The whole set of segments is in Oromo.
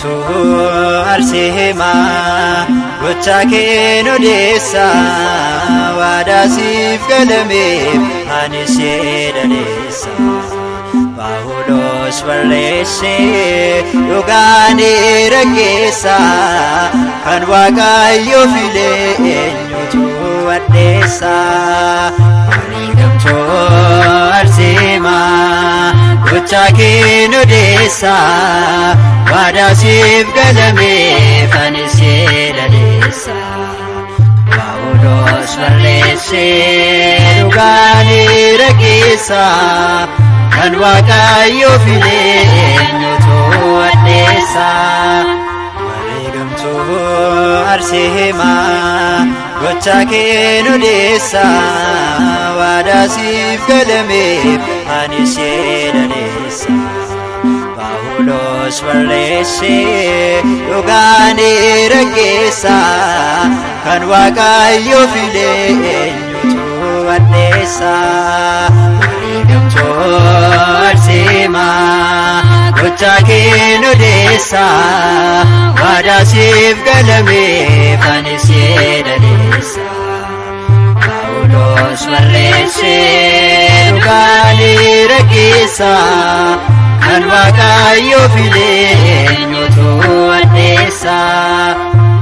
gamtu arsima gocha keen odeessa waada siif galame anis jedhaleessa Paulos barreesse dhugaani raggeessa kan Waaqayyo file eenyutu addeessa gamtu arsima gocha keen odeessa waada siif galame anis jedhaleessa Paulos barreesse dhugaani raggeessa kan Waaqayyo file eenyutu addeessa gamtu arsima gocha keen odeessa waada siif galame anis jedhaleessa Paulos barreesse dhugaani raggeessa kan Waaqayyo file eenyutu addeessa gamtu arsima gocha keen odeessa waada siif galame anis jedhaleessa Paulos barreesse dhugaani raggeessa kan Waaqayyo file eenyutu addeessa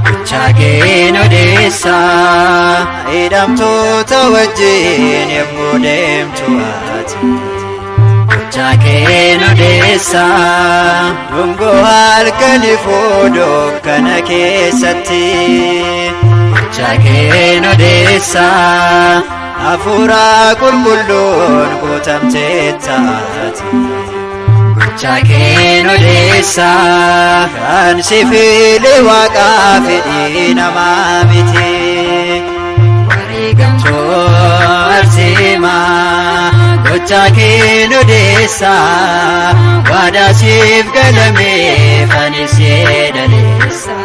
gocha keen odeessa hidhamtoota wajjin yommuu deemtu ati gocha keen odeessa dhungoo halkanii fuudhoo kana keessatti gocha keen odeessa hafuura qulqulluun guutamtee taati gocha keen odeessa kan si file Waaqaa fedhii namaa miti gamtu arsima gocha keen odeessa waada siif galame anis jedhaleessa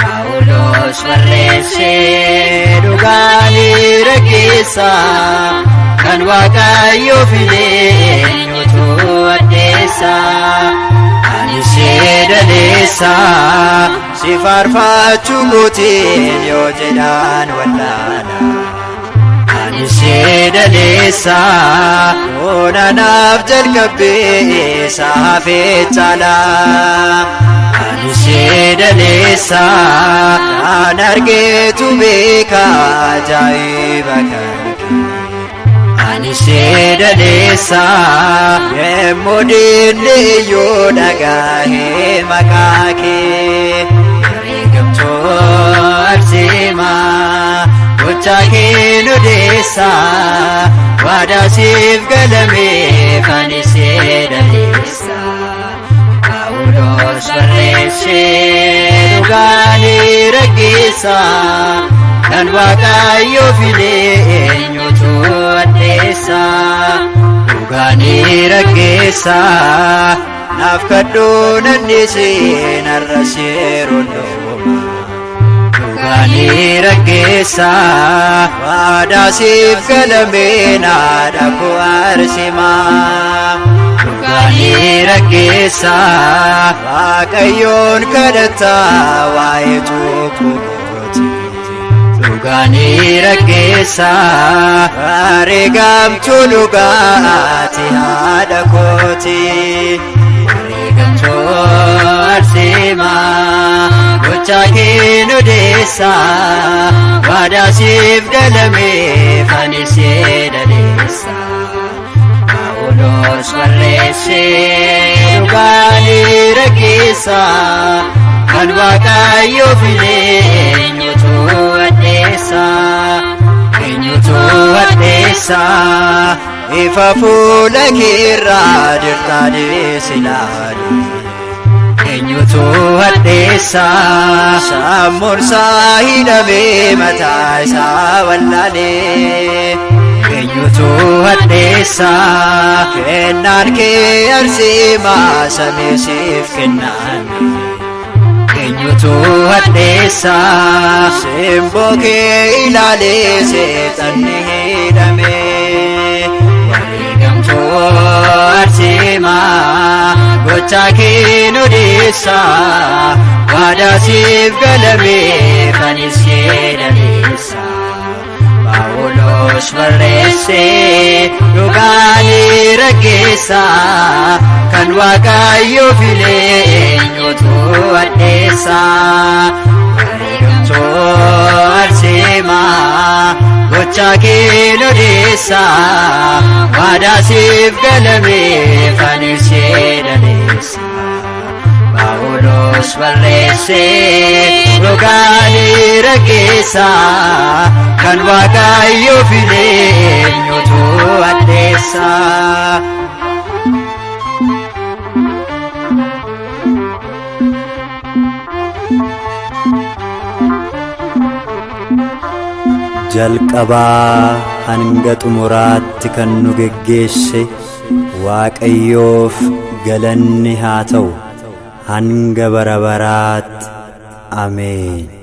Paulos barreesse dhugaani raggeessa kan Waaqayyo file eenyutu addeessa anis jedhaleessa si faarfachuu kootiin yoo jedhaan wallaala anis jedhaleessa oonanaaf jalqabee saafee caala anis jedhaleessa kan argeetu beeka ajaa'iba kan anis jedhaleessa yemmuu diinni iyyuu dhagahee maqaa kee gamtu arsima gocha keen odeessa waada siif galame anis jedhaleessa Paulos barreesse dhugaani raggeessa kan Waaqayyo file eenyutu addeessa dhugaani raggeessa naaf kadhuu nanniseen har'as yeroon dhooma dhugaani raggeessa waada siif galame naadha koo arsima dhugaani raggeessa Waaqayyoon kadhatta waa'ee cubbuu kooti dhugaani raggeessa wareegamtu dhugaati haadha kooti wareegamtu arsima gocha keen odeessa waada siif galame anis jedhaleessa Paulos barreesse dhugaani raggeessa kan Waaqayyo file eenyutu addeessa ifa fuula keerraa dirtaadhees ilaalu eenyutu addeessa sammuun isaa hidhamee mataa isaa wallaalee eenyutu addeessa kennaan kee arsima samii siif kennaan eenyutu addeessa simboo kee ilaalee seexanni hidhame wareegamtu arsima gocha kee nu addeessa waadaasiif galame fanisee dhaleessa Phaawulos barreesse dhugaanii raggeessa kan Waaqayyo filee eenyutu addeessa wareegamtoo arseemaa gocha kee odeessa waadaasiif galame fanisee dhaleessa Phaawulos barreesse dhugaanii raggeessa kan Waaqayyo filee eenyutu addeessa jalqabaa hanga xumuraatti kan nu geggeesse Waaqayyoof galanni haa ta'u hanga bara baraatti ameen.